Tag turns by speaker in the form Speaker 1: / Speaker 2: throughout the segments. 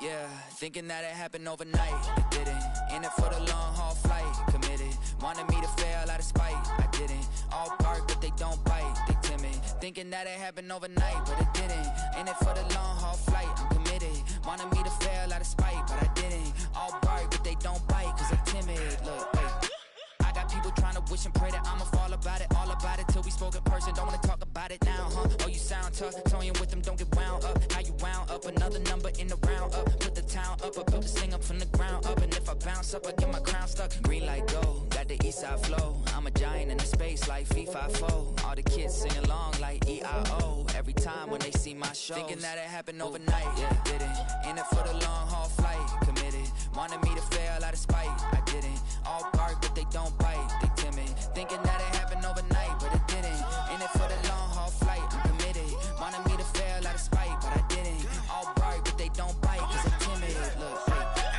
Speaker 1: Yeah, thinking that it happened overnight, it didn't. In it for the long haul flight, committed. Wanted me to fail out of spite, I didn't. All bark but they don't bite, they timid. Thinking that it happened overnight, but it didn't. In it for the long haul flight, I'm committed. Wanted me to fail out of spite, but I didn't. All bark but they don't bite, cause they're timid. Look, wait. I got people trying to wish and pray that I'ma fall about it, all about it till we spoke in person. Don't wanna talk about it now, huh? Oh, you sound tough, toying with them, don't get wound up. How you wound up? Another number in the round up. Put the town up, I built this thing up from the ground up. And if I bounce up, I get my crown stuck. Green light go, got the east side flow. I'm a giant in the space like FIFA4. All the kids sing along like EIO. Every time when they see my show, thinking that it happened overnight, yeah, didn't. In it for the long haul flight, committed. Wanted me to fail out of spite, I didn't. All bark but they don't bite, they timid. Thinking that it happened overnight, but it didn't. In it for the long haul flight, I'm committed. Wanted me to fail out of spite, but I didn't. All bark but they don't bite, cause they're timid. Look,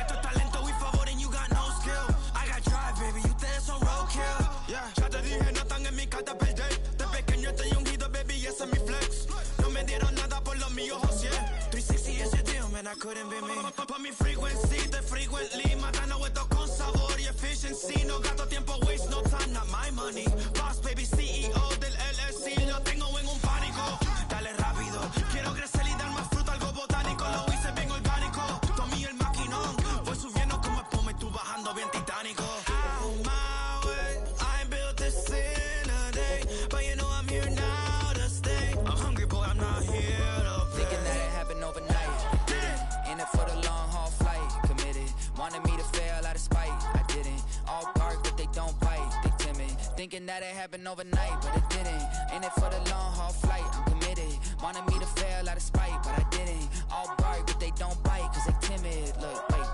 Speaker 2: Esto es talento y favor and you got no skill. I got drive, baby, ustedes son roadkill. Yeah, ya te dije, no están en mi carta perder. De pequeño estoy ungido, baby, ese es mi flex. No me dieron nada por lo mío, José. 360 is your deal, man, I couldn't be me. Pa' mi frequency, te frequently. Matando esto con sabor y efficiency. No gasto tiempo, waste no time, not my money. Boss, baby, CEO del LLC. Lo tengo en un pánico. Dale rápido, quiero crecer y dar más fruto, algo botánico. Lo hice bien orgánico. Tomé el maquinón. Voy subiendo como espuma y tú bajando bien titánico. Out my way, I ain't built this in a day. But you know I'm here now to stay. I'm hungry, boy, I'm not here to play.
Speaker 1: thinking that it happened overnight, it didn't. In it for the long haul flight, committed. Wanted me to fail out of spite, I didn't. All bark but they don't bite, they timid. Thinking that it happened overnight, but it didn't. In it for the long haul flight, I'm committed. Wanted me to fail out of spite, but I didn't. All bark but they don't bite, cause they timid. Look, wait.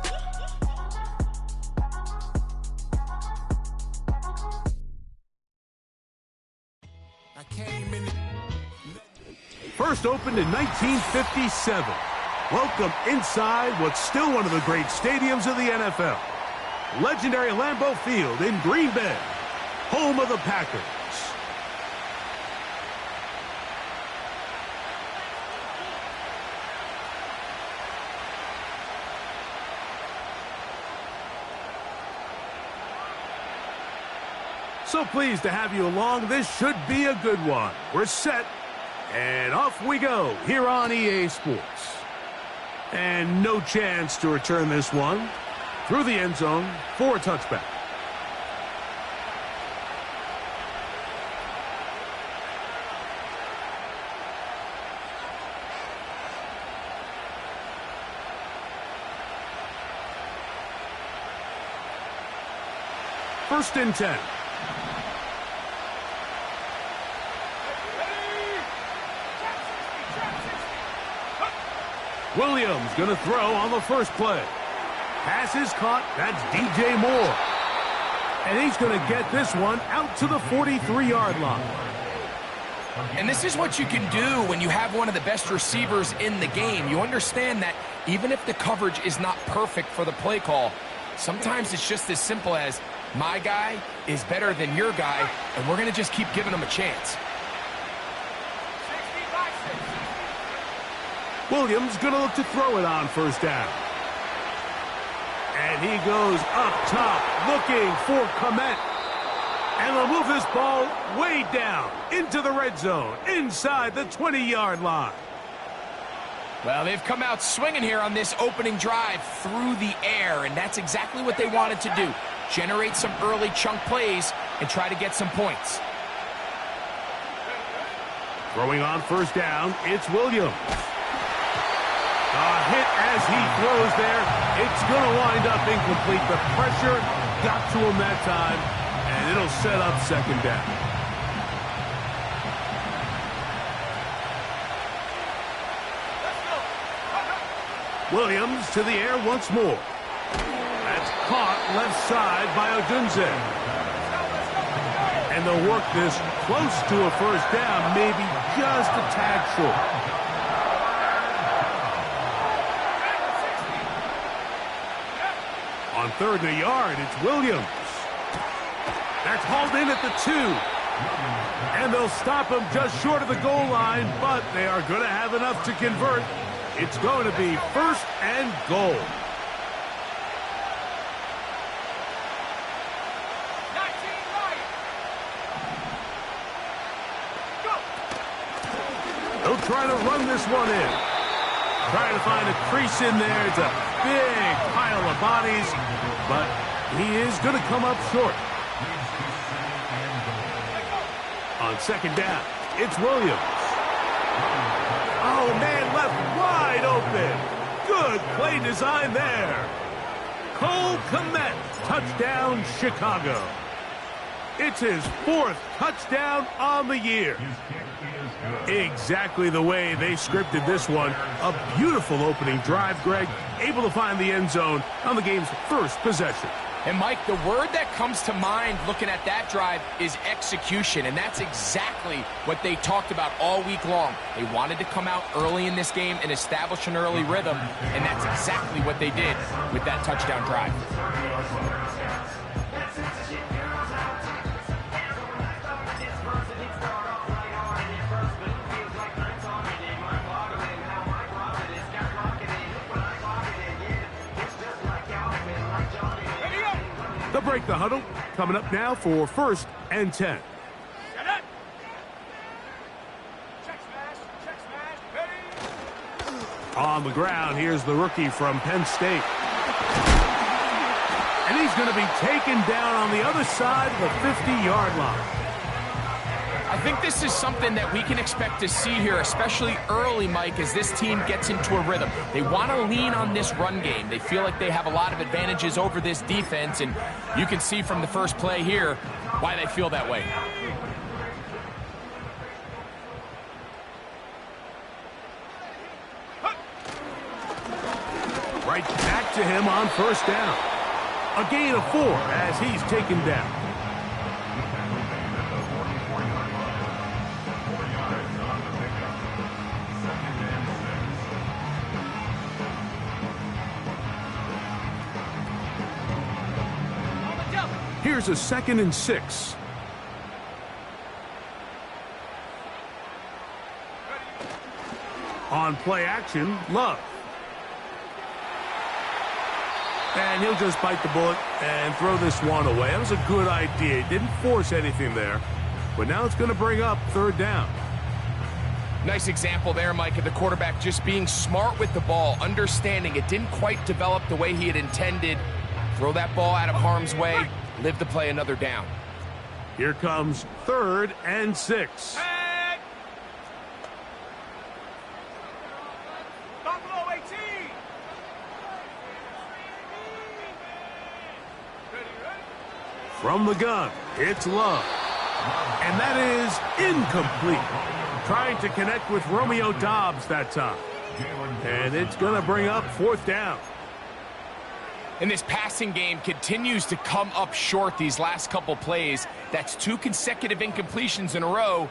Speaker 2: I came in.
Speaker 3: First opened in 1957. Welcome inside what's still one of the great stadiums of the NFL. Legendary Lambeau Field in Green Bay, home of the Packers. So pleased to have you along. This should be a good one. We're set, and off we go here on EA Sports. And no chance to return this one through the end zone for a touchback. First and 10. Williams going to throw on the first play. Pass is caught. That's DJ Moore. And he's going to get this one out to the 43-yard line.
Speaker 4: And this is what you can do when you have one of the best receivers in the game. You understand that even if the coverage is not perfect for the play call, sometimes it's just as simple as my guy is better than your guy, and we're going to just keep giving him a chance.
Speaker 3: Williams going to look to throw it on first down. And he goes up top looking for Komet. And they'll move this ball way down into the red zone inside the 20-yard line.
Speaker 4: Well, they've come out swinging here on this opening drive through the air, and that's exactly what they wanted to do. Generate some early chunk plays and try to get some points.
Speaker 3: Throwing on first down, it's Williams. A hit as he throws there. It's going to wind up incomplete. The pressure got to him that time, and it'll set up second down. Williams to the air once more. That's caught left side by Odunze. And they'll work this close to a first down, maybe just a tad short. On third and a yard, it's Williams. That's hauled in at the 2. And they'll stop him just short of the goal line, but they are going to have enough to convert. It's going to be 1st and goal. They'll try to run this one in. Trying to find a crease in there. It's a big pile of bodies, but he is going to come up short. On 2nd down, it's Williams. Oh, man, left wide open. Good play design there. Cole Kmet, touchdown, Chicago. It's his 4th touchdown on the year. Exactly the way they scripted this one. A beautiful opening drive, Greg. Able to find the end zone on the game's first possession.
Speaker 4: And, Mike, the word that comes to mind looking at that drive is execution, and that's exactly what they talked about all week long. They wanted to come out early in this game and establish an early rhythm, and that's exactly what they did with that touchdown drive.
Speaker 3: They'll break the huddle. Coming up now for 1st and 10. On the ground, here's the rookie from Penn State. And he's going to be taken down on the other side of the 50-yard line.
Speaker 4: I think this is something that we can expect to see here, especially early, Mike, as this team gets into a rhythm. They want to lean on this run game. They feel like they have a lot of advantages over this defense, and you can see from the first play here why they feel that way.
Speaker 3: Right back to him on 1st down. A gain of 4 as he's taken down. Here's a 2nd and 6. On play action, Love. And he'll just bite the bullet and throw this one away. That was a good idea. He didn't force anything there. But now it's going to bring up 3rd down.
Speaker 4: Nice example there, Mike, of the quarterback just being smart with the ball, understanding it didn't quite develop the way he had intended. Throw that ball out of harm's way, live to play another down.
Speaker 3: Here comes 3rd and 6. From the gun, it's Love. And that is incomplete. Trying to connect with Romeo Doubs that time. And it's going to bring up 4th down.
Speaker 4: And this passing game continues to come up short these last couple plays. That's 2 consecutive incompletions in a row.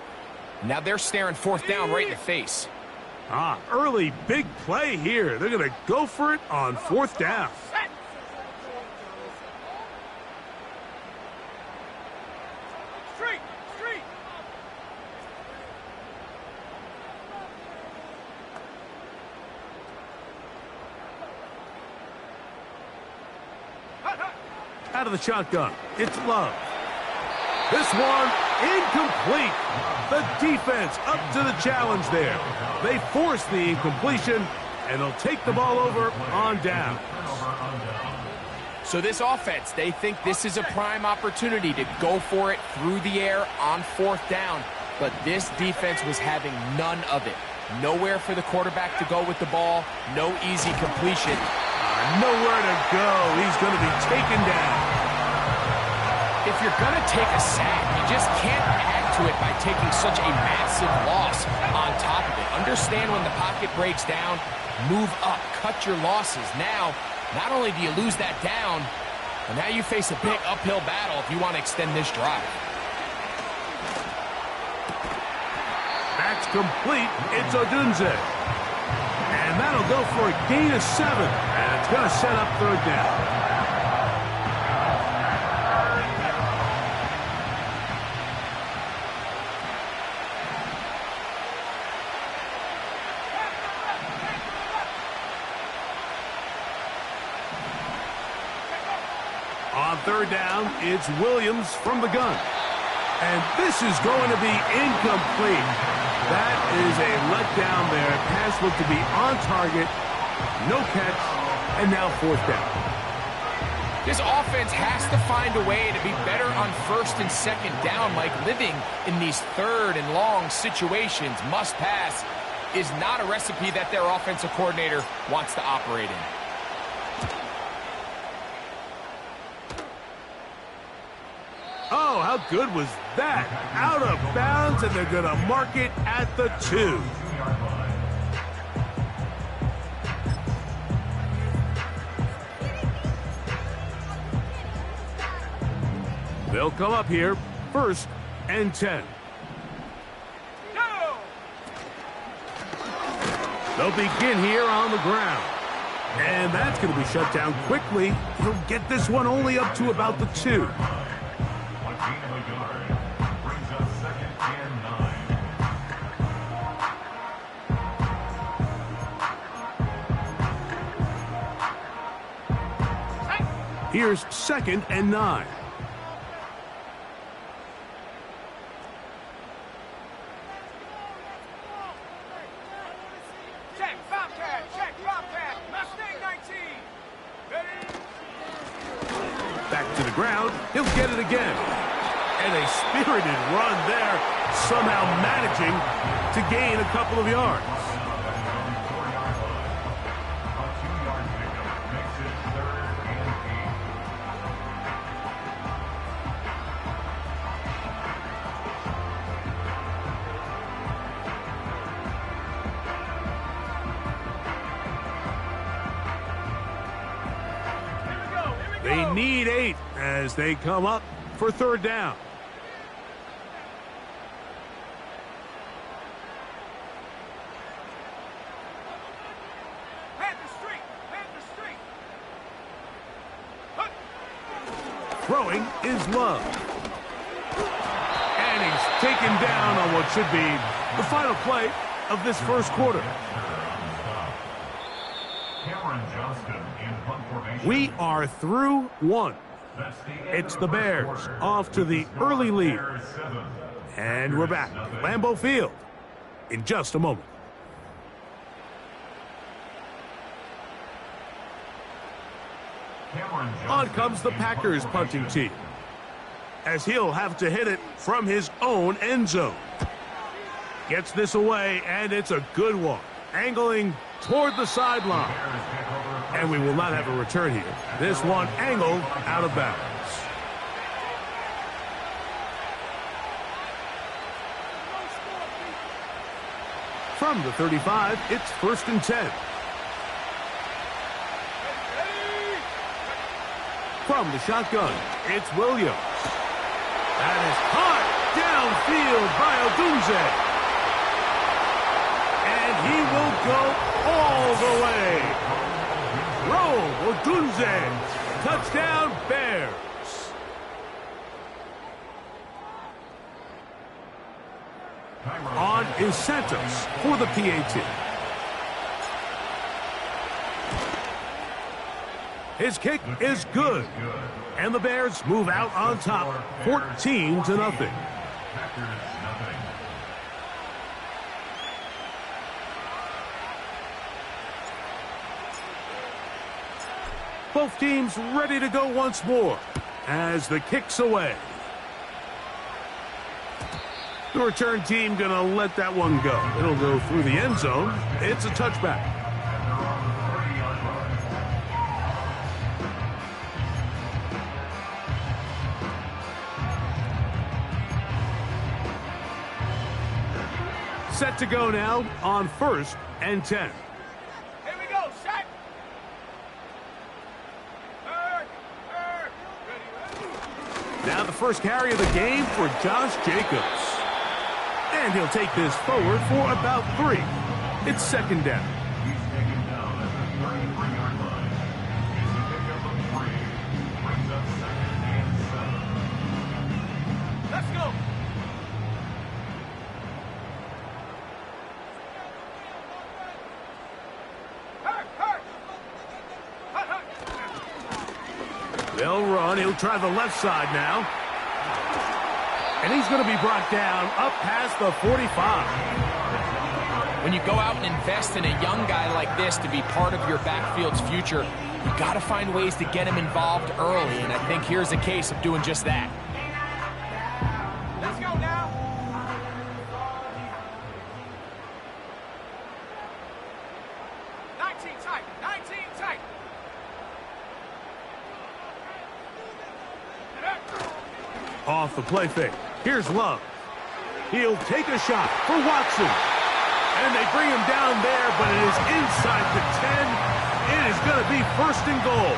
Speaker 4: Now they're staring 4th down right in the face.
Speaker 3: Early big play here. They're going to go for it on 4th down. Out of the shotgun, it's Love. This one, incomplete. The defense up to the challenge there. They force the incompletion, and they'll take the ball over on down.
Speaker 4: So this offense, they think this is a prime opportunity to go for it through the air on 4th down. But this defense was having none of it. Nowhere for the quarterback to go with the ball. No easy completion.
Speaker 3: Nowhere to go. He's going to be taken down.
Speaker 4: If you're going to take a sack, you just can't add to it by taking such a massive loss on top of it. Understand when the pocket breaks down, move up, cut your losses. Now, not only do you lose that down, but now you face a big uphill battle if you want to extend this drive.
Speaker 3: That's complete. It's Odunze. And that'll go for a gain of 7. And it's going to set up 3rd down. On third down, it's Williams from the gun. And this is going to be incomplete. That is a letdown there. Pass looked to be on target. No catch. And now fourth down.
Speaker 4: This offense has to find a way to be better on first and second down, Mike. Living in these third and long situations, must pass, is not a recipe that their offensive coordinator wants to operate in.
Speaker 3: Oh, how good was that? Out of bounds, and they're going to mark it at the 2. They'll come up here, 1st and 10. They'll begin here on the ground. And that's going to be shut down quickly. He'll get this one only up to about the 2. Here's 2nd and 9.
Speaker 5: Check, Bobcat, Mustang 19.
Speaker 3: Back to the ground. He'll get it again. And a spirited run there, somehow managing to gain a couple of yards. They need 8 as they come up for third down. Throwing is Love. And he's taken down on what should be the final play of this first quarter. We are through 1. It's the Bears off to the early lead. And we're back at Lambeau Field in just a moment. On comes the Packers punting team, as he'll have to hit it from his own end zone. Gets this away, and it's a good one. Angling toward the sideline. And we will not have a return here. This one angled out of bounds. From the 35, it's 1st and 10. From the shotgun, it's Williams. That is caught downfield by Odunze. And he will go all the way. Roll, Odunze. Touchdown, Bears. On is Santos for the PAT. His kick is good. And the Bears move out on top, 14-0. Both teams ready to go once more as the kick's away. The return team going to let that one go. It'll go through the end zone. It's a touchback. Set to go now on 1st and 10.
Speaker 5: Here we go, set.
Speaker 3: Now the first carry of the game for Josh Jacobs. And he'll take this forward for about 3. It's 2nd down.
Speaker 5: Let's go.
Speaker 3: They'll run. He'll try the left side now. And he's going to be brought down up past the 45.
Speaker 4: When you go out and invest in a young guy like this to be part of your backfield's future, you got to find ways to get him involved early, and I think here's a case of doing just that.
Speaker 5: Let's go now. Tight. 19 tight.
Speaker 3: Off the play fake. Here's Love. He'll take a shot for Watson. And they bring him down there, but it is inside the 10. It is going to be first and goal.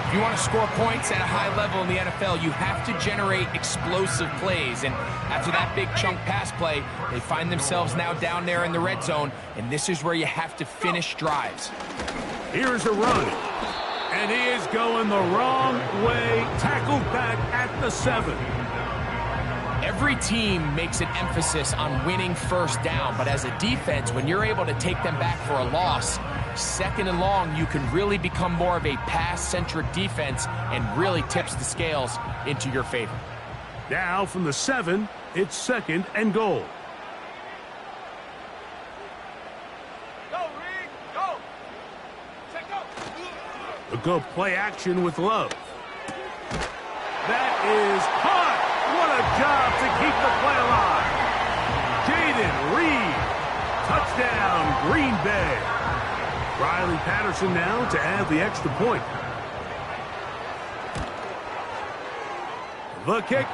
Speaker 4: If you want to score points at a high level in the NFL, you have to generate explosive plays. And after that big chunk pass play, they find themselves now down there in the red zone, and this is where you have to finish drives.
Speaker 3: Here's a run. And he is going the wrong way. Tackled back at the 7.
Speaker 4: Every team makes an emphasis on winning first down, but as a defense, when you're able to take them back for a loss, second and long, you can really become more of a pass-centric defense and really tips the scales into your favor.
Speaker 3: Now from the 7, it's second and goal.
Speaker 5: Go, Reed. Go. Take go.
Speaker 3: A good play action with Love. That is caught. What a job to keep the play alive. Jaden Reed. Touchdown, Green Bay. Riley Patterson now to add the extra point. The kick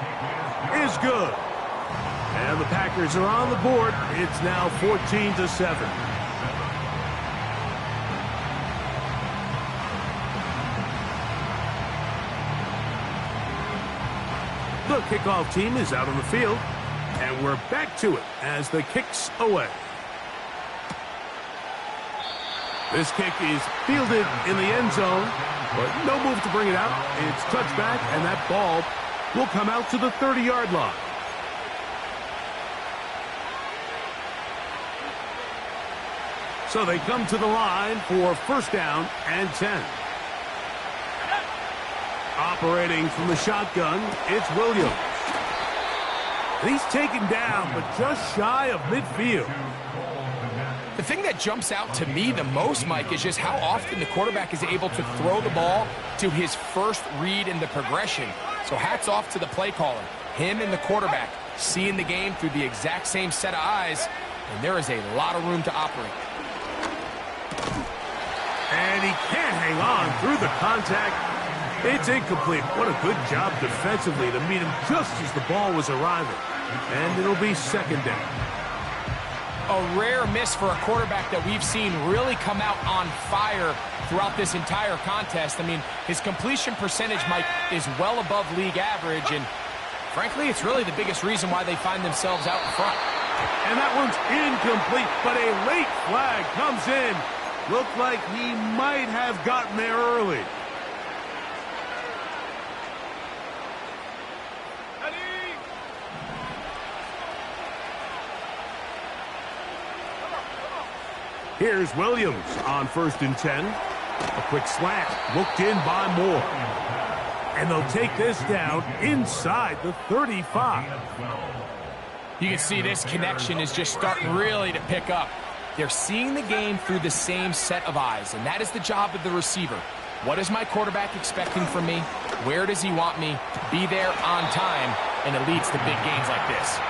Speaker 3: is good. And the Packers are on the board. It's now 14-7. The kickoff team is out on the field, and we're back to it as the kick's away. This kick is fielded in the end zone, but no move to bring it out. It's touchback, and that ball will come out to the 30-yard line. So they come to the line for first down and 10. Operating from the shotgun, it's Williams. And he's taken down, but just shy of midfield.
Speaker 4: The thing that jumps out to me the most, Mike, is just how often the quarterback is able to throw the ball to his first read in the progression. So hats off to the play caller. Him and the quarterback seeing the game through the exact same set of eyes, and there is a lot of room to operate.
Speaker 3: And he can't hang on through the contact. It's incomplete. What a good job defensively to meet him just as the ball was arriving. And it'll be second down.
Speaker 4: A rare miss for a quarterback that we've seen really come out on fire throughout this entire contest. I mean, his completion percentage, Mike, is well above league average, and frankly, it's really the biggest reason why they find themselves out in front.
Speaker 3: And that one's incomplete, but a late flag comes in. Looked like he might have gotten there early. Here's Williams on first and 10. A quick slant, looked in by Moore. And they'll take this down inside the 35.
Speaker 4: You can see this connection is just starting really to pick up. They're seeing the game through the same set of eyes, and that is the job of the receiver. What is my quarterback expecting from me? Where does he want me to be there on time? And it leads to big gains like this.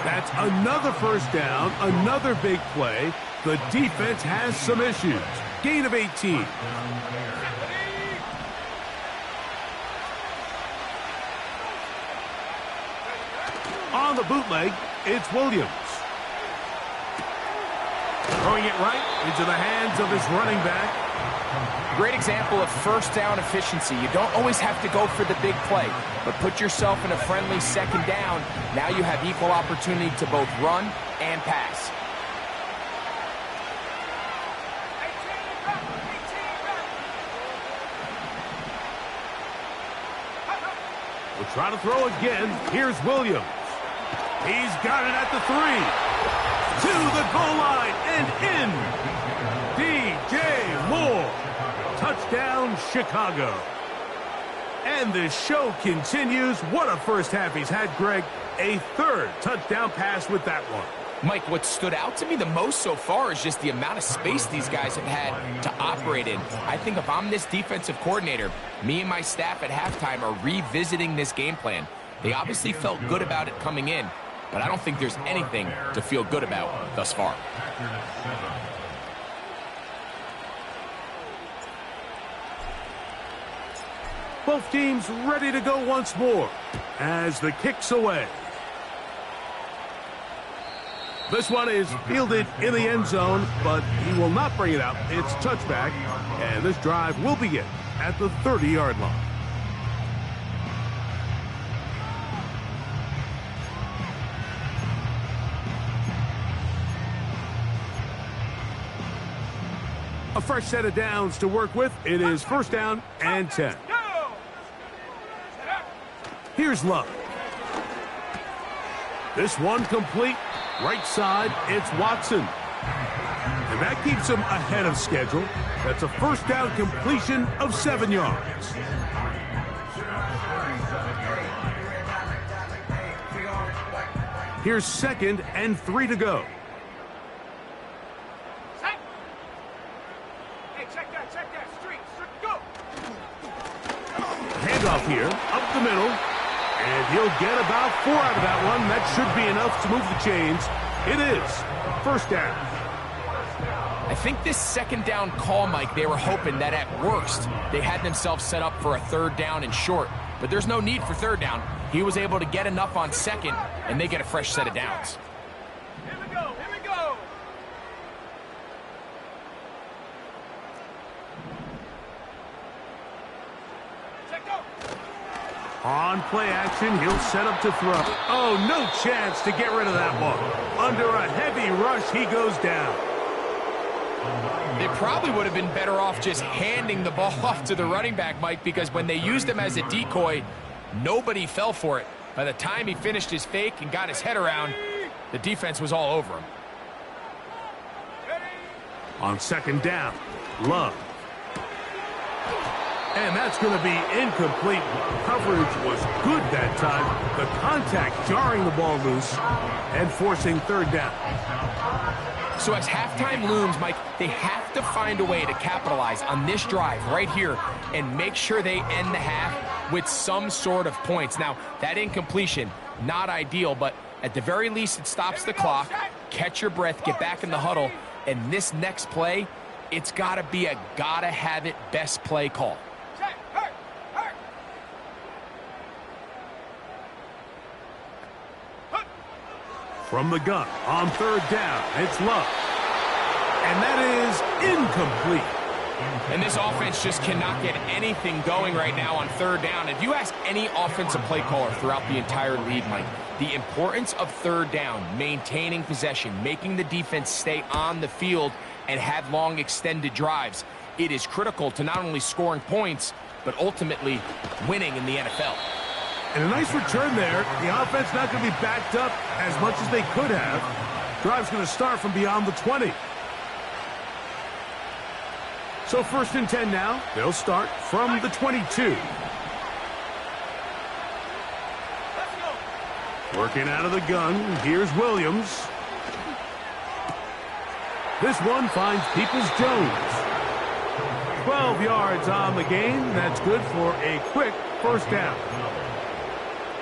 Speaker 3: That's another first down, another big play. The defense has some issues. Gain of 18. On the bootleg, it's Williams. Throwing it right into the hands of his running back.
Speaker 4: Great example of first down efficiency. You don't always have to go for the big play, but put yourself in a friendly second down. Now you have equal opportunity to both run and pass.
Speaker 3: We'll try to throw again. Here's Williams. He's got it at the 3. To the goal line and in. DJ Moore. Touchdown. Touchdown, Chicago. And the show continues. What a first half he's had, Greg. A third touchdown pass with that one.
Speaker 4: Mike, what stood out to me the most so far is just the amount of space these guys have had to operate in. I think if I'm this defensive coordinator, me and my staff at halftime are revisiting this game plan. They obviously felt good about it coming in, but I don't think there's anything to feel good about thus far.
Speaker 3: Both teams ready to go once more as the kick's away. This one is fielded in the end zone, but he will not bring it out. It's touchback, and this drive will begin at the 30-yard line. A fresh set of downs to work with. It is first down and 10. Here's Love. This one complete. Right side, it's Watson. And that keeps him ahead of schedule. That's a first down completion of 7 yards. Here's 2nd and 3 to go.
Speaker 5: Hey, check that, street, go!
Speaker 3: Handoff here, up the middle. And he'll get about 4 out of that one. That should be enough to move the chains. It is first down.
Speaker 4: I think this second down call, Mike, they were hoping that at worst they had themselves set up for a third down and short. But there's no need for third down. He was able to get enough on second, and they get a fresh set of downs.
Speaker 5: Here we go, here we go! Check go!
Speaker 3: On play action, he'll set up to throw. Oh, no chance to get rid of that one. Under a heavy rush, he goes down.
Speaker 4: They probably would have been better off just handing the ball off to the running back, Mike, because when they used him as a decoy, nobody fell for it. By the time he finished his fake and got his head around, the defense was all over him.
Speaker 3: On second down, Love. And that's going to be incomplete. Coverage was good that time. The contact jarring the ball loose and forcing third down.
Speaker 4: So as halftime looms, Mike, they have to find a way to capitalize on this drive right here and make sure they end the half with some sort of points. Now, that incompletion, not ideal, but at the very least it stops the clock. Catch your breath, get back in the huddle, and this next play, it's got to be a gotta-have-it best play call.
Speaker 3: From the gun, on third down, it's Love. And that is incomplete.
Speaker 4: And this offense just cannot get anything going right now on third down. If you ask any offensive play caller throughout the entire league, Mike, the importance of third down, maintaining possession, making the defense stay on the field and have long extended drives, it is critical to not only scoring points, but ultimately winning in the NFL.
Speaker 3: And a nice return there. The offense not going to be backed up as much as they could have. Drive's going to start from beyond the 20. So first and 10 now. They'll start from the 22. Working out of the gun. Here's Williams. This one finds Peoples-Jones. 12 yards on the game. That's good for a quick first down.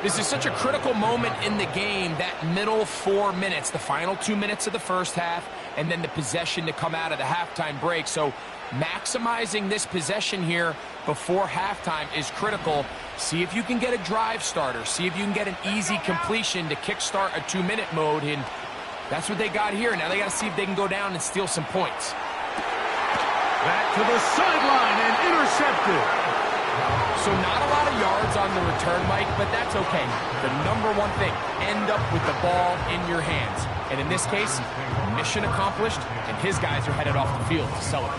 Speaker 4: This is such a critical moment in the game, that middle 4 minutes, the final 2 minutes of the first half, and then the possession to come out of the halftime break. So maximizing this possession here before halftime is critical. See if you can get a drive starter. See if you can get an easy completion to kickstart a 2-minute mode, and that's what they got here. Now they got to see if they can go down and steal some points.
Speaker 3: Back to the sideline and intercepted.
Speaker 4: So not a lot of yards on the return, Mike, but that's okay. The number one thing, end up with the ball in your hands. And in this case, mission accomplished, and his guys are headed off the field to celebrate.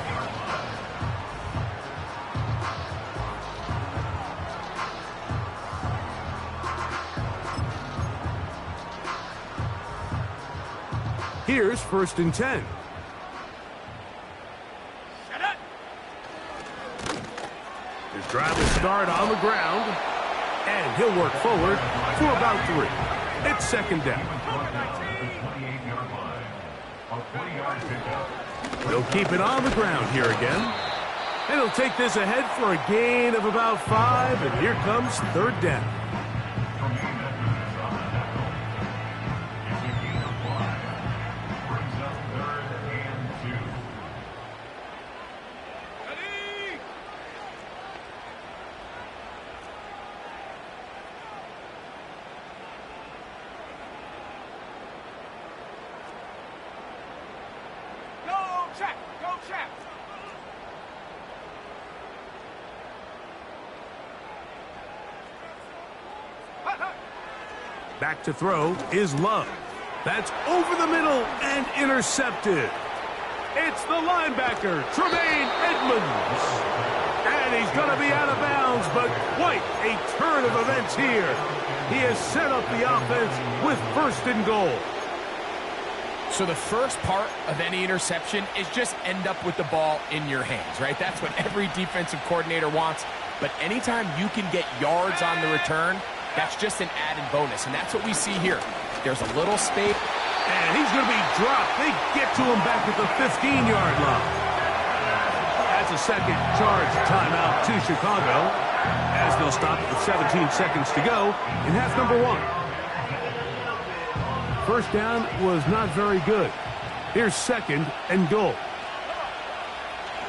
Speaker 3: Here's first and 10. Drive will start on the ground, and he'll work forward for about 3. It's second down. They'll keep it on the ground here again. And he'll take this ahead for a gain of about 5, and here comes third down.
Speaker 5: Go check!
Speaker 3: Back to throw is Love. That's over the middle and intercepted. It's the linebacker, Tremaine Edmonds. And he's going to be out of bounds, but quite a turn of events here. He has set up the offense with first and goal.
Speaker 4: So the first part of any interception is just end up with the ball in your hands, right? That's what every defensive coordinator wants. But anytime you can get yards on the return, that's just an added bonus, and that's what we see here. There's a little space.
Speaker 3: And he's going to be dropped. They get to him back at the 15-yard line. That's a second charge timeout to Chicago, as they'll stop with 17 seconds to go in half number 1. First down was not very good. Here's second and goal.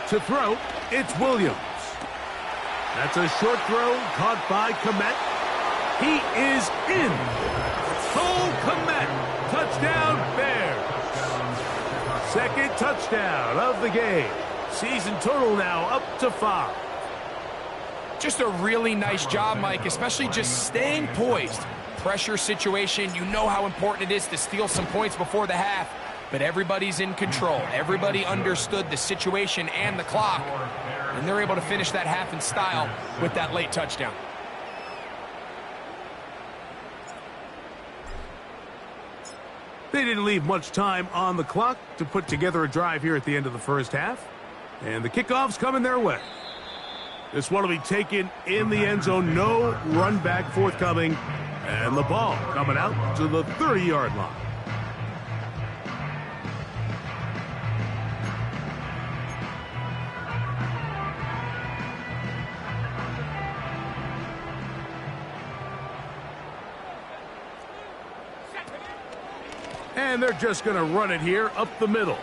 Speaker 3: To throw, it's Williams. That's a short throw caught by Komet. He is in. Cole Komet. Touchdown, Bears. Second touchdown of the game. Season total now up to 5.
Speaker 4: Just a really nice job, Mike, especially just staying poised. Pressure situation, you know how important it is to steal some points before the half, but everybody's in control. Everybody understood the situation and the clock, and they're able to finish that half in style with that late touchdown.
Speaker 3: They didn't leave much time on the clock to put together a drive here at the end of the first half, and the kickoff's coming their way. This one will be taken in the end zone, no run back forthcoming. And the ball coming out to the 30-yard line. And they're just going to run it here up the middle.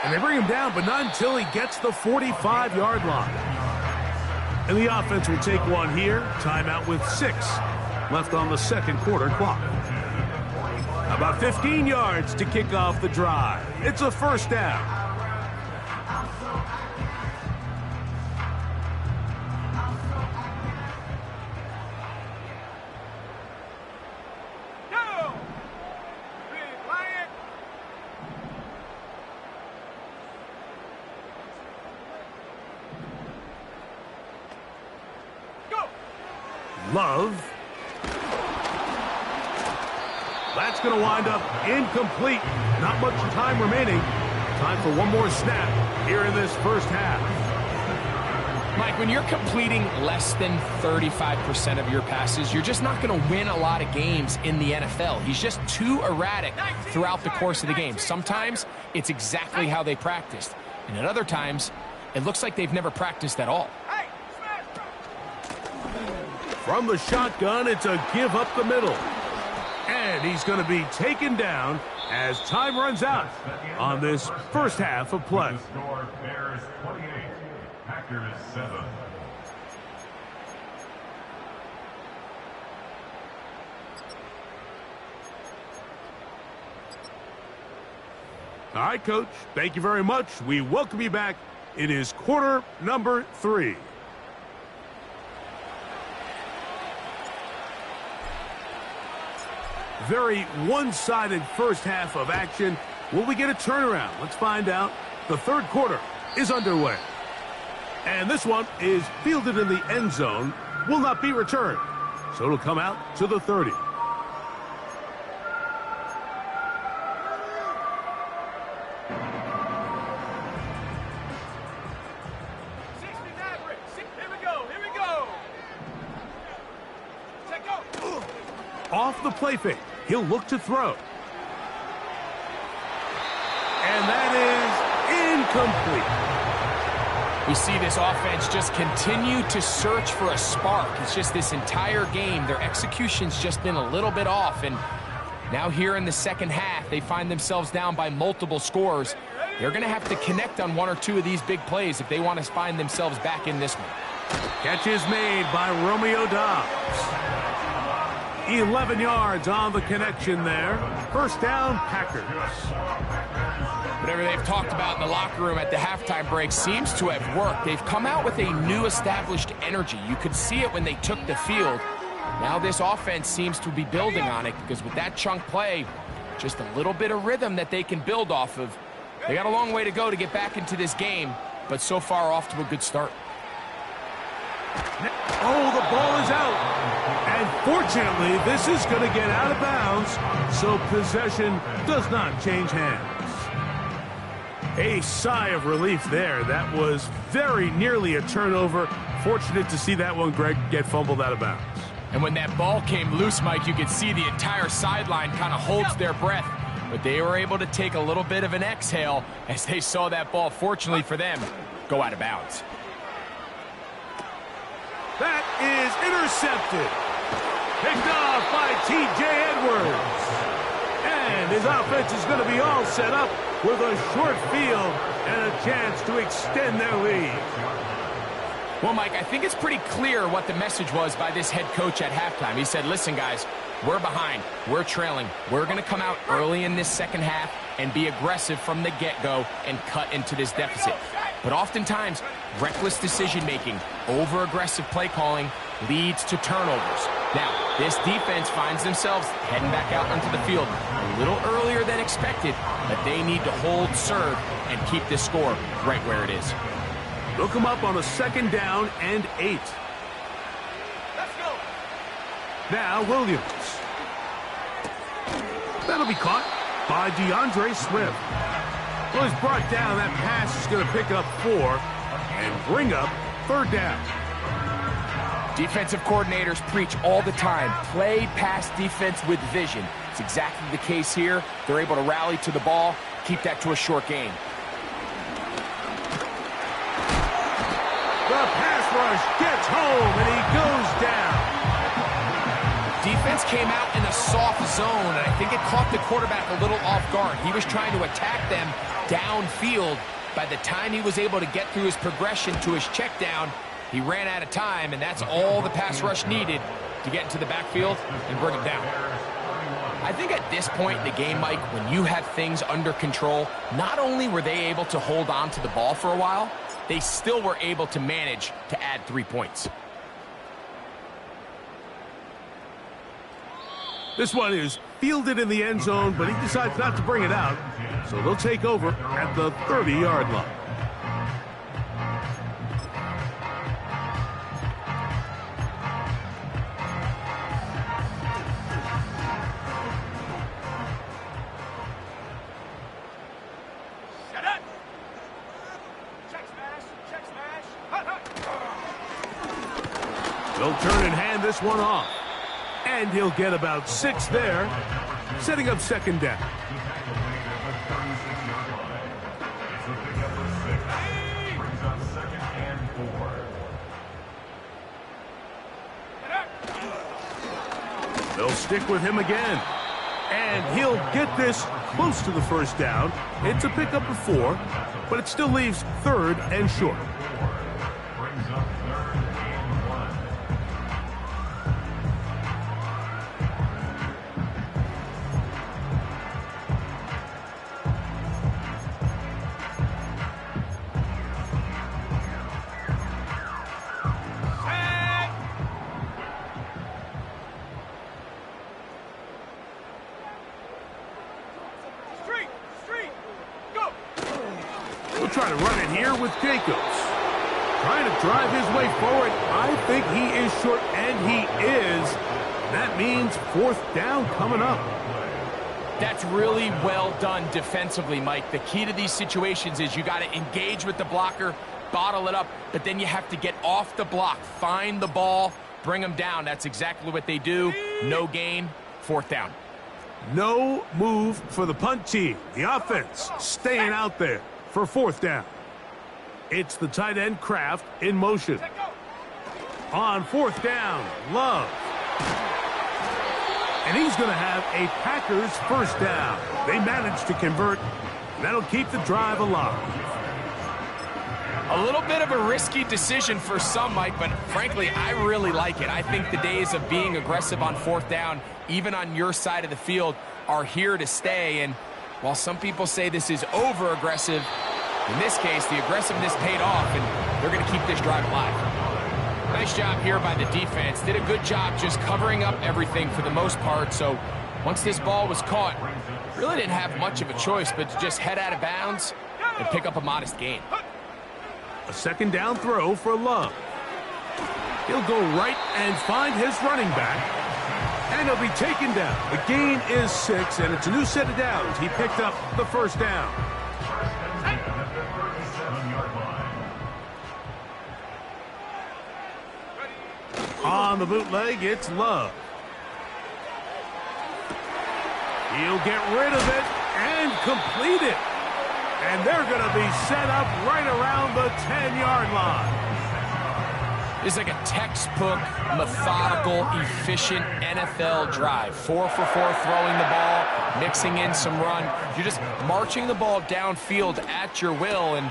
Speaker 3: And they bring him down, but not until he gets the 45-yard line. And the offense will take one here. Timeout with 6 left on the second quarter clock. About 15 yards to kick off the drive. It's a first down.
Speaker 5: Go! Big Lion!
Speaker 3: Love. That's going to wind up incomplete. Not much time remaining. Time for one more snap here in this first half.
Speaker 4: Mike, when you're completing less than 35% of your passes, you're just not going to win a lot of games in the NFL. He's just too erratic throughout the course of the game. Sometimes it's exactly how they practiced. And at other times, it looks like they've never practiced at all.
Speaker 3: From the shotgun, it's a give up the middle. And he's going to be taken down as time runs out on this first half of play.
Speaker 6: Bears 28, Packers 7.
Speaker 3: All right, Coach, thank you very much. We welcome you back. It is quarter number 3. Very one-sided first half of action. Will we get a turnaround? Let's find out. The third quarter is underway. And this one is fielded in the end zone. Will not be returned. So it'll come out to the 30. off the play fake. He'll look to throw. And that is incomplete.
Speaker 4: We see this offense just continue to search for a spark. It's just this entire game, their execution's just been a little bit off. And now here in the second half, they find themselves down by multiple scores. They're going to have to connect on one or two of these big plays if they want to find themselves back in this one.
Speaker 3: Catch is made by Romeo Dobbs. 11 yards on the connection there. First down, Packers.
Speaker 4: Whatever they've talked about in the locker room at the halftime break seems to have worked. They've come out with a new established energy. You could see it when they took the field. Now this offense seems to be building on it because with that chunk play, just a little bit of rhythm that they can build off of. They got a long way to go to get back into this game, but so far off to a good start.
Speaker 3: Oh, the ball is out. And fortunately, this is going to get out of bounds, so possession does not change hands. A sigh of relief there. That was very nearly a turnover. Fortunate to see that one, Greg, get fumbled out of bounds.
Speaker 4: And when that ball came loose, Mike, you could see the entire sideline kind of holds their breath. But they were able to take a little bit of an exhale as they saw that ball, fortunately for them, go out of bounds.
Speaker 3: That is intercepted. Picked off by T.J. Edwards. And his offense is going to be all set up with a short field and a chance to extend their lead.
Speaker 4: Well, Mike, I think it's pretty clear what the message was by this head coach at halftime. He said, listen, guys, we're behind. We're trailing. We're going to come out early in this second half and be aggressive from the get-go and cut into this deficit. But oftentimes, reckless decision-making, over-aggressive play calling leads to turnovers. Now, this defense finds themselves heading back out onto the field a little earlier than expected, but they need to hold serve and keep this score right where it is.
Speaker 3: They'll come up on a second down and 8.
Speaker 5: Let's go.
Speaker 3: Now Williams. That'll be caught by DeAndre Swift. Well, he's brought down. That pass is going to pick up 4 and bring up third down.
Speaker 4: Defensive coordinators preach all the time, play pass defense with vision. It's exactly the case here. They're able to rally to the ball, keep that to a short gain.
Speaker 3: The pass rush gets home, and he goes down.
Speaker 4: Defense came out in a soft zone, and I think it caught the quarterback a little off guard. He was trying to attack them downfield. By the time he was able to get through his progression to his check down, he ran out of time, and that's all the pass rush needed to get into the backfield and bring him down. I think at this point in the game, Mike, when you have things under control, not only were they able to hold on to the ball for a while, they still were able to manage to add 3 points.
Speaker 3: This one is fielded in the end zone, but he decides not to bring it out, so they'll take over at the 30-yard line.
Speaker 5: Set up. Check smash. Check smash. Hut, hut.
Speaker 3: They'll turn and hand this one off. And he'll get about 6 there, setting up second down. They'll stick with him again. And he'll get this close to the first down. It's a pickup of 4, but it still leaves third and short. Try to run it here with Jacobs. Trying to drive his way forward. I think he is short, and he is. That means fourth down coming up.
Speaker 4: That's really well done defensively, Mike. The key to these situations is you got to engage with the blocker, bottle it up, but then you have to get off the block, find the ball, bring them down. That's exactly what they do. No gain, 4th down.
Speaker 3: No move for the punt team. The offense staying out there for 4th down. It's the tight end Kraft in motion. On 4th down, Love. And he's going to have a Packers 1st down. They managed to convert. That'll keep the drive alive.
Speaker 4: A little bit of a risky decision for some, Mike, but frankly, I really like it. I think the days of being aggressive on 4th down, even on your side of the field, are here to stay. And while some people say this is over-aggressive, in this case, the aggressiveness paid off, and they're going to keep this drive alive. Nice job here by the defense. Did a good job just covering up everything for the most part. So once this ball was caught, really didn't have much of a choice but to just head out of bounds and pick up a modest gain.
Speaker 3: A 2nd down throw for Love. He'll go right and find his running back. And he'll be taken down. The gain is 6, and it's a new set of downs. He picked up the 1st down. On the bootleg, it's Love. He'll get rid of it and complete it. And they're going to be set up right around the 10-yard line.
Speaker 4: It's like a textbook, methodical, efficient NFL drive. 4 for 4 throwing the ball, mixing in some run. You're just marching the ball downfield at your will. And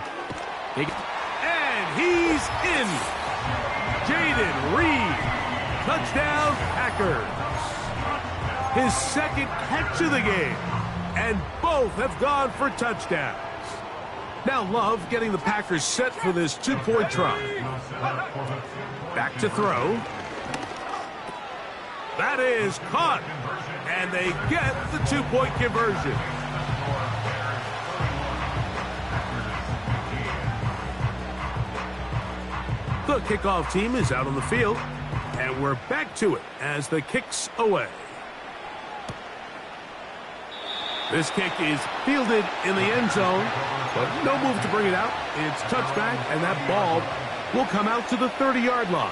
Speaker 3: he's in. Jaden Reed. Touchdown, Packers. His 2nd catch of the game. And both have gone for touchdowns. Now Love getting the Packers set for this 2-point try. Back to throw. That is caught. And they get the 2-point conversion. The kickoff team is out on the field. And we're back to it as the kick's away. This kick is fielded in the end zone, but no move to bring it out. It's touchback, and that ball will come out to the 30-yard line.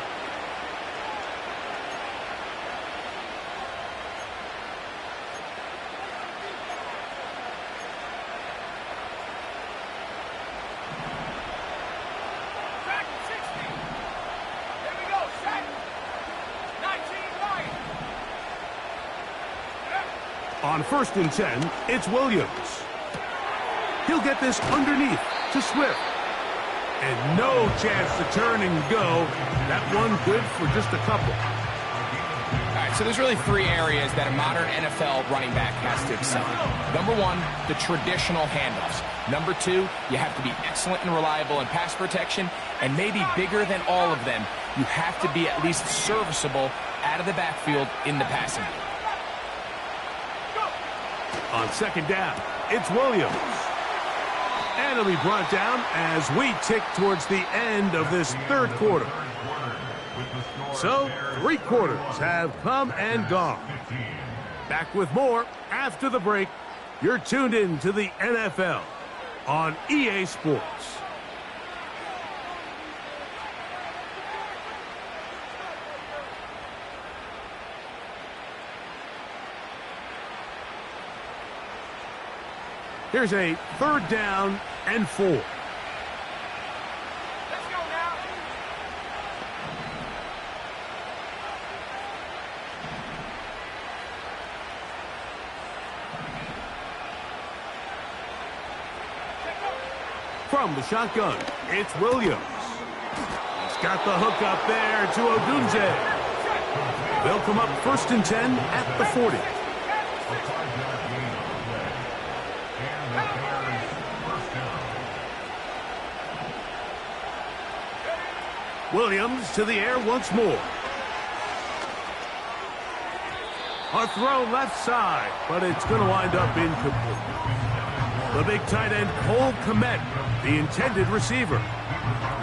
Speaker 3: On 1st and 10, it's Williams. He'll get this underneath to Swift. And no chance to turn and go. That one good for just a couple.
Speaker 4: All right, so there's really 3 areas that a modern NFL running back has to excel. Number 1, the traditional handoffs. Number 2, you have to be excellent and reliable in pass protection. And maybe bigger than all of them, you have to be at least serviceable out of the backfield in the passing game.
Speaker 3: On 2nd down, it's Williams. And he'll be brought down as we tick towards the end of this 3rd quarter. So, 3 quarters have come and gone. Back with more after the break. You're tuned in to the NFL on EA Sports. Here's a 3rd down and 4.
Speaker 5: Let's go now.
Speaker 3: From the shotgun, it's Williams. He's got the hook up there to Odunze. They'll come up 1st and 10 at the 40. Williams to the air once more. A throw left side, but it's going to wind up incomplete. The big tight end, Cole Kmet, the intended receiver.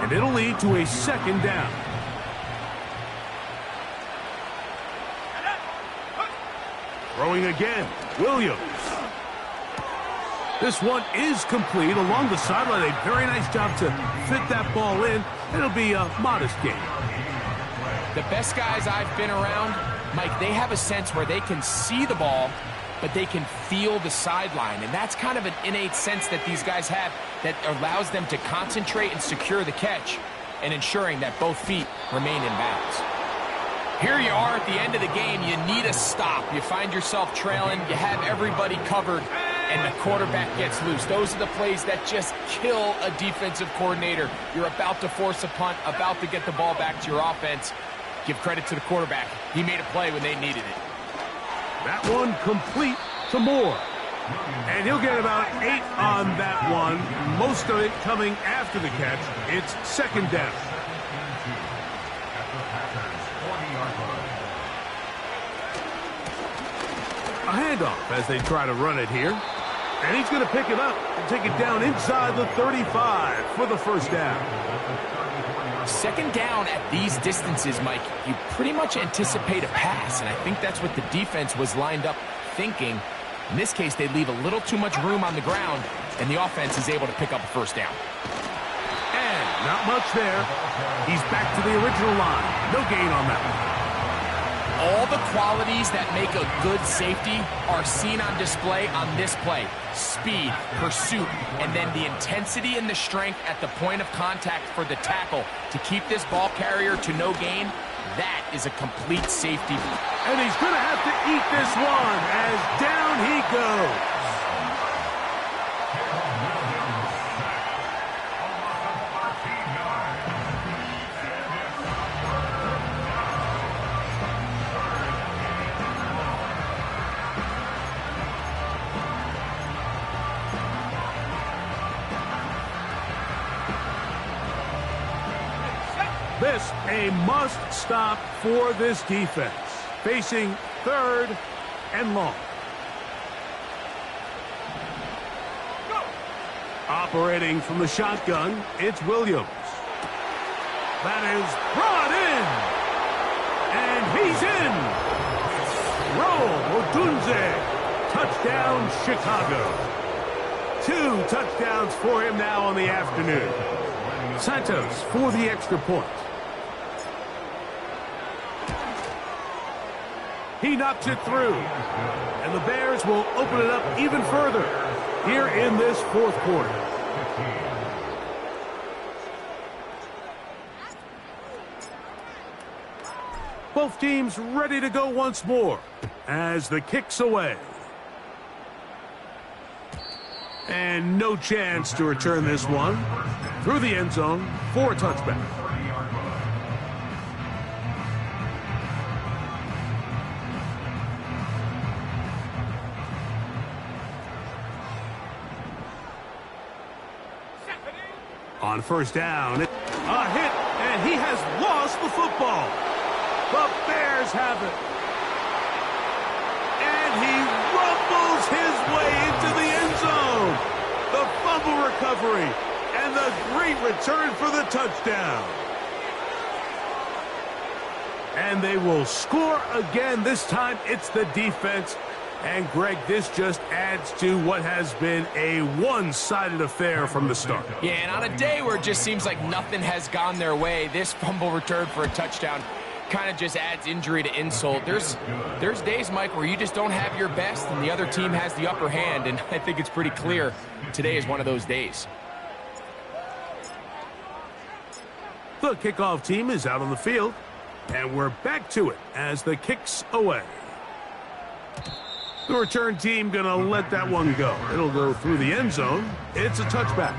Speaker 3: And it'll lead to a 2nd down. Throwing again, Williams. This one is complete along the sideline. A very nice job to fit that ball in. It'll be a modest gain.
Speaker 4: The best guys I've been around Mike, they have a sense where they can see the ball, but they can feel the sideline. And that's kind of an innate sense that these guys have that allows them to concentrate and secure the catch and ensuring that both feet remain in bounds. Here you are at the end of the game. You need a stop. You find yourself trailing. You have everybody covered, and the quarterback gets loose. Those are the plays that just kill a defensive coordinator. You're about to force a punt, about to get the ball back to your offense. Give credit to the quarterback. He made a play when they needed it.
Speaker 3: That one complete to Moore. And he'll get about 8 on that one, most of it coming after the catch. It's second down. A handoff as they try to run it here. And he's going to pick it up and take it down inside the 35 for the first down.
Speaker 4: Second down at these distances, Mike, you pretty much anticipate a pass, and I think that's what the defense was lined up thinking. In this case, they leave a little too much room on the ground, and the offense is able to pick up a first down.
Speaker 3: And not much there. He's back to the original line. No gain on that one.
Speaker 4: All the qualities that make a good safety are seen on display on this play. Speed, pursuit, and then the intensity and the strength at the point of contact for the tackle to keep this ball carrier to no gain. That is a complete safety.
Speaker 3: And he's going to have to eat this one as down he goes. This a must-stop for this defense, facing third and long. Operating from the shotgun, it's Williams. That is brought in, and he's in. Roll Odunze, touchdown Chicago. 2 touchdowns for him now on the afternoon. Santos for the extra point. He knocks it through, and the Bears will open it up even further here in this fourth quarter. Both teams ready to go once more as the kick's away. And no chance to return this one through the end zone for a touchback. On first down, a hit, and he has lost the football. The Bears have it. And he rumbles his way into the end zone. The fumble recovery, and the great return for the touchdown. And they will score again. This time, it's the defense. And, Greg, this just adds to what has been a one-sided affair from the start.
Speaker 4: Yeah, and on a day where it just seems like nothing has gone their way, this fumble return for a touchdown kind of just adds injury to insult. There's days, Mike, where you just don't have your best and the other team has the upper hand, and I think it's pretty clear today is one of those days.
Speaker 3: The kickoff team is out on the field, and we're back to it as the kick's away. The return team going to let that one go. It'll go through the end zone. It's a touchback.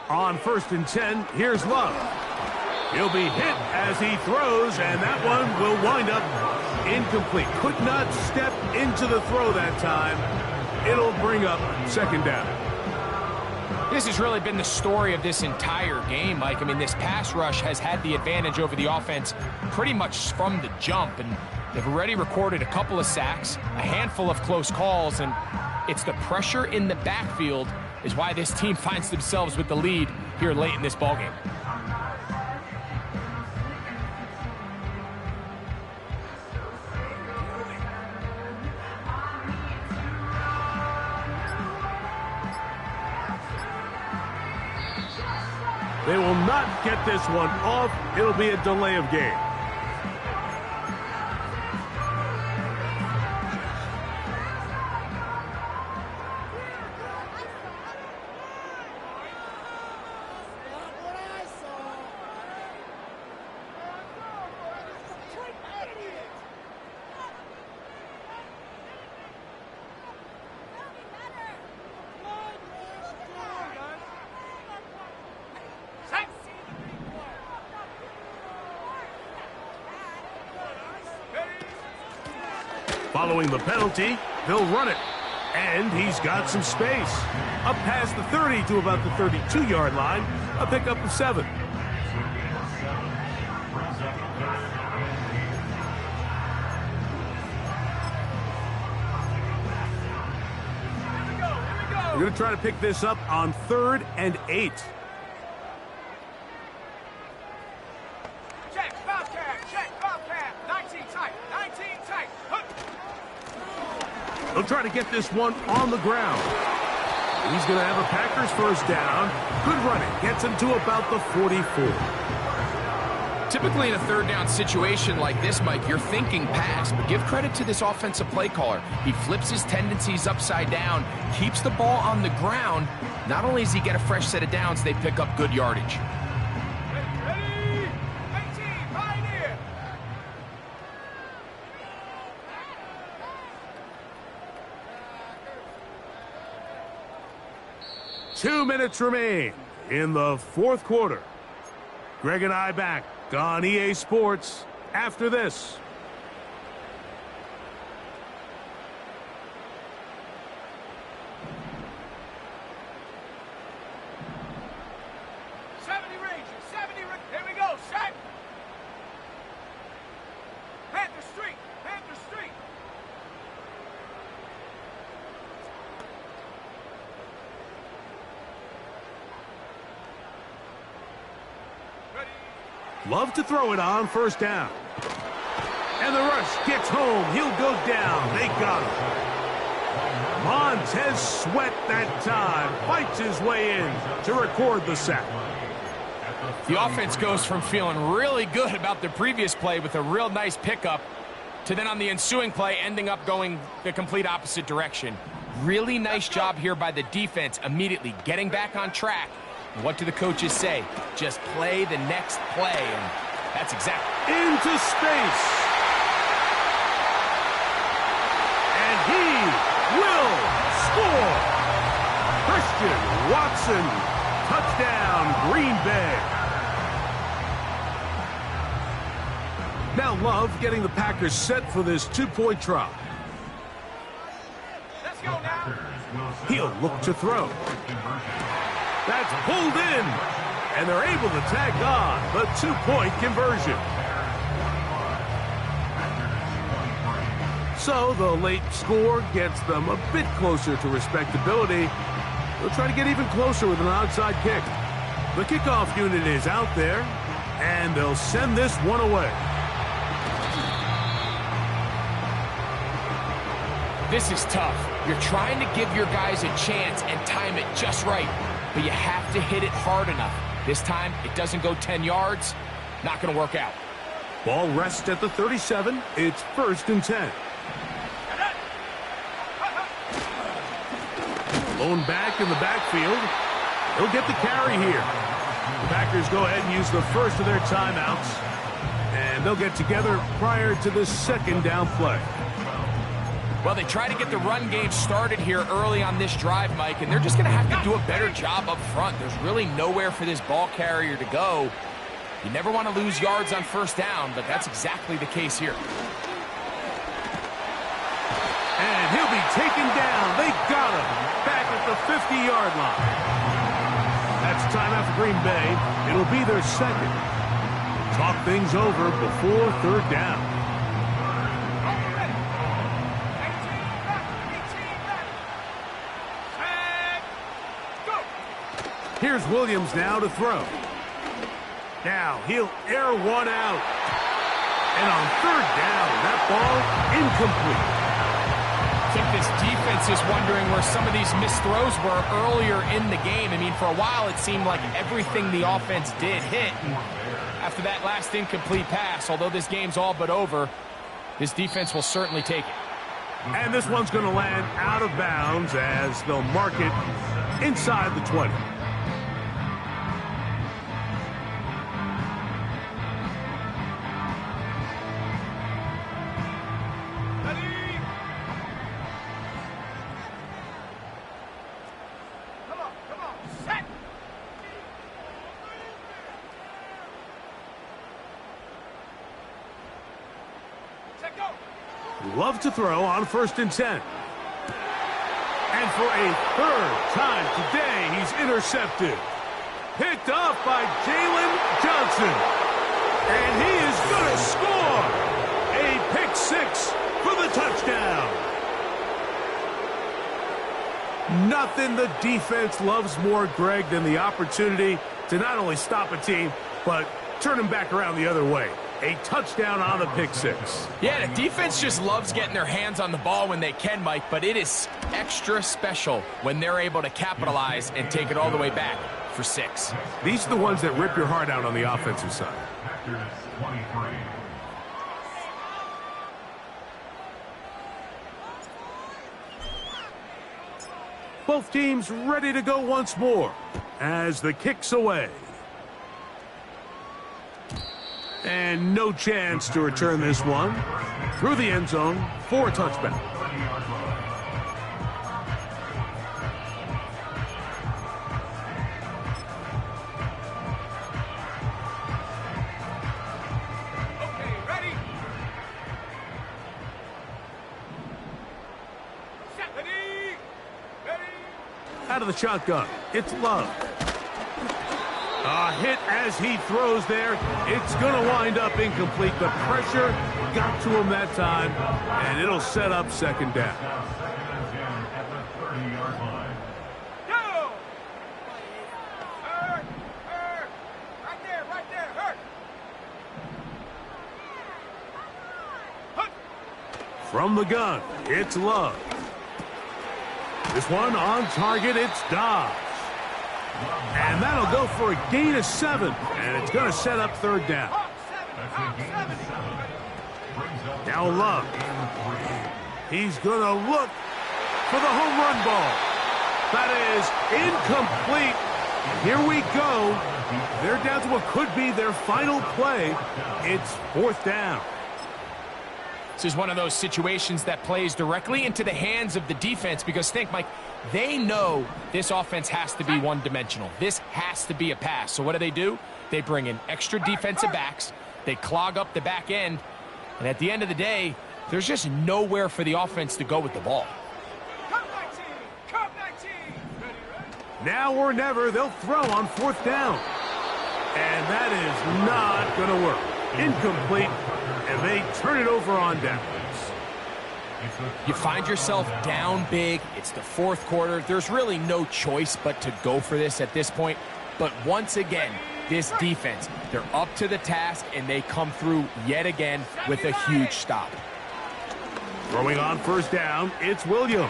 Speaker 3: On 1st and 10, here's Love. He'll be hit as he throws, and that one will wind up incomplete. Could not step into the throw that time. It'll bring up second down.
Speaker 4: This has really been the story of this entire game, Mike. I mean, this pass rush has had the advantage over the offense pretty much from the jump, and they've already recorded a couple of sacks, a handful of close calls, and It's the pressure in the backfield is why this team finds themselves with the lead here late in this ballgame.
Speaker 3: They will not get this one off. It'll be a delay of game. Following the penalty, they'll run it. And he's got some space. Up past the 30 to about the 32-yard line. A pickup of 7. We're going to try to pick this up on 3rd and 8.
Speaker 5: Check, Bobcat, 19 tight, 19 tight.
Speaker 3: They'll try to get this one on the ground. He's going to have a Packers first down. Good running. Gets him to about the 44.
Speaker 4: Typically in a 3rd down situation like this, Mike, you're thinking pass, but give credit to this offensive play caller. He flips his tendencies upside down, keeps the ball on the ground. Not only does he get a fresh set of downs, they pick up good yardage.
Speaker 5: Ready? 18, Pioneer.
Speaker 3: 2 minutes remain in the 4th quarter. Greg and I back on EA Sports after this.
Speaker 5: Here we go, set. Panther Street.
Speaker 3: Love to throw it on 1st down. And the rush gets home. He'll go down. They got him. Montez Sweat that time fights his way in to record the sack.
Speaker 4: The offense goes from feeling really good about the previous play with a real nice pickup to then on the ensuing play ending up going the complete opposite direction. Really nice job here by the defense immediately getting back on track. What do the coaches say? Just play the next play, and that's exactly.
Speaker 3: Into space. And he will score. Christian Watson, touchdown, Green Bay. Now Love getting the Packers set for this 2-point try.
Speaker 5: Let's go now.
Speaker 3: He'll look to throw. That's pulled in, and they're able to tack on the 2-point conversion. So the late score gets them a bit closer to respectability. They'll try to get even closer with an onside kick. The kickoff unit is out there, and they'll send this one away.
Speaker 4: This is tough. You're trying to give your guys a chance and time it just right, but you have to hit it hard enough. This time, it doesn't go 10 yards. Not going to work out.
Speaker 3: Ball rests at the 37. It's 1st and 10. Lone back in the backfield. He'll get the carry here. The Packers go ahead and use the first of their timeouts, and they'll get together prior to the 2nd down play.
Speaker 4: Well, they try to get the run game started here early on this drive, Mike, and they're just going to have to do a better job up front. There's really nowhere for this ball carrier to go. You never want to lose yards on 1st down, but that's exactly the case here.
Speaker 3: And he'll be taken down. They got him back at the 50-yard line. That's timeout for Green Bay. It'll be their 2nd. Talk things over before 3rd down. Here's Williams now to throw. Now he'll air one out. And on third down, that ball incomplete.
Speaker 4: I think this defense is wondering where some of these missed throws were earlier in the game. I mean, for a while it seemed like everything the offense did hit. And after that last incomplete pass, although this game's all but over, this defense will certainly take it.
Speaker 3: And this one's going to land out of bounds as they'll mark it inside the 20. Love to throw on 1st and 10. And for a third time today, he's intercepted. Picked off by Jalen Johnson. And he is going to score. A pick 6 for the touchdown. Nothing the defense loves more, Greg, than the opportunity to not only stop a team, but turn them back around the other way. A touchdown on the pick 6.
Speaker 4: Yeah, the defense just loves getting their hands on the ball when they can, Mike, but it is extra special when they're able to capitalize and take it all the way back for 6.
Speaker 3: These are the ones that rip your heart out on the offensive side.
Speaker 6: Packers 23.
Speaker 3: Both teams ready to go once more as the kick's away. And no chance to return this one through the end zone for a touchback.
Speaker 5: Okay, ready? Set, ready? Ready?
Speaker 3: Out of the shotgun, it's Love. A hit as he throws there. It's going to wind up incomplete. The pressure got to him that time, and it'll set up 2nd down.
Speaker 6: Now 2nd and 10 at the 30-yard line.
Speaker 5: Go! Hurt! Hurt! Right there, hurt! Hut!
Speaker 3: From the gun, it's Love. This one on target, it's Dobbs. And that'll go for a gain of 7, and it's going to set up 3rd down.
Speaker 6: That's a gain of 7. Brings up
Speaker 3: Now Love. He's going to look for the home run ball. That is incomplete. Here we go. They're down to what could be their final play. It's 4th down.
Speaker 4: This is one of those situations that plays directly into the hands of the defense because think, Mike, they know this offense has to be one-dimensional. This has to be a pass. So what do? They bring in extra defensive backs. They clog up the back end. And at the end of the day, there's just nowhere for the offense to go with the ball.
Speaker 5: Come 19! Come 19! Ready, ready?
Speaker 3: Now or never, they'll throw on 4th down. And that is not going to work. Incomplete, and they turn it over on downs.
Speaker 4: You find yourself down big. It's the 4th quarter. There's really no choice but to go for this at this point. But once again, this defense, they're up to the task, and they come through yet again with a huge stop.
Speaker 3: Throwing on 1st down, it's Williams.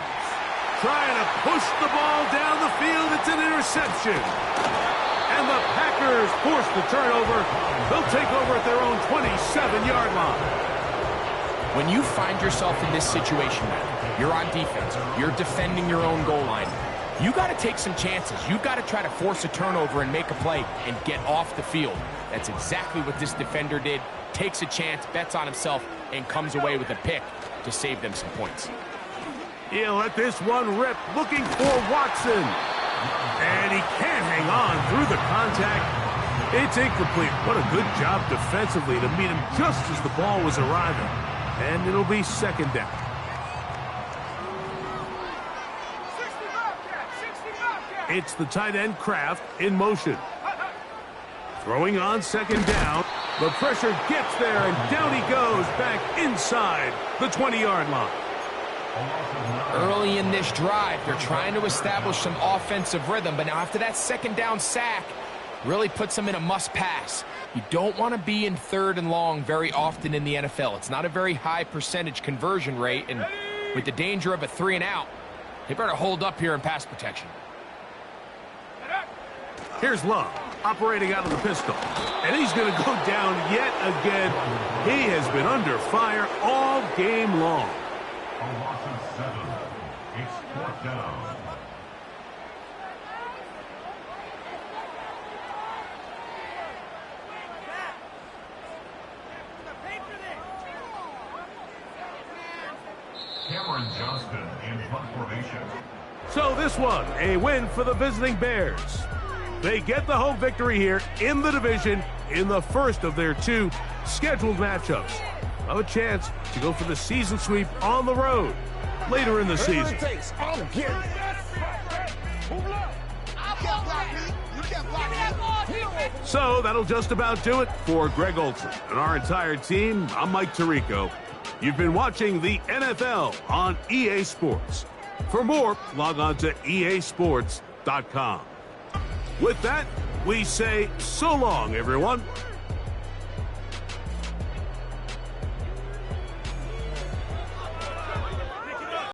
Speaker 3: Trying to push the ball down the field. It's an interception. And the Packers force the turnover. They'll take over at their own 27-yard line.
Speaker 4: When you find yourself in this situation, you're on defense, you're defending your own goal line, you got to take some chances. You've got to try to force a turnover and make a play and get off the field. That's exactly what this defender did. Takes a chance, bets on himself, and comes away with a pick to save them some points.
Speaker 3: He'll let this one rip, looking for Watson. And he can't hang on through the contact. It's incomplete. What a good job defensively to meet him just as the ball was arriving. And it'll be 2nd down.
Speaker 5: 60 Bobcat!
Speaker 3: It's the tight end Kraft in motion. Throwing on 2nd down. The pressure gets there, and down he goes back inside the 20-yard line.
Speaker 4: Early in this drive, they're trying to establish some offensive rhythm, but now after that second down sack, really puts them in a must-pass. You don't want to be in 3rd and long very often in the NFL. It's not a very high percentage conversion rate, and with the danger of a 3 and out, they better hold up here in pass protection.
Speaker 3: Here's Love, operating out of the pistol. And he's going to go down yet again. He has been under fire all game long.
Speaker 6: A loss of 7. It's 4th down. Cameron Johnston in punt formation.
Speaker 3: So this one, a win for the visiting Bears. They get the home victory here in the division in the first of their 2 scheduled matchups. Have a chance to go for the season sweep on the road later in the season. So that'll just about do it for Greg Olson and our entire team. I'm Mike Tirico. You've been watching the NFL on EA Sports. For more, log on to easports.com. With that, we say so long, everyone.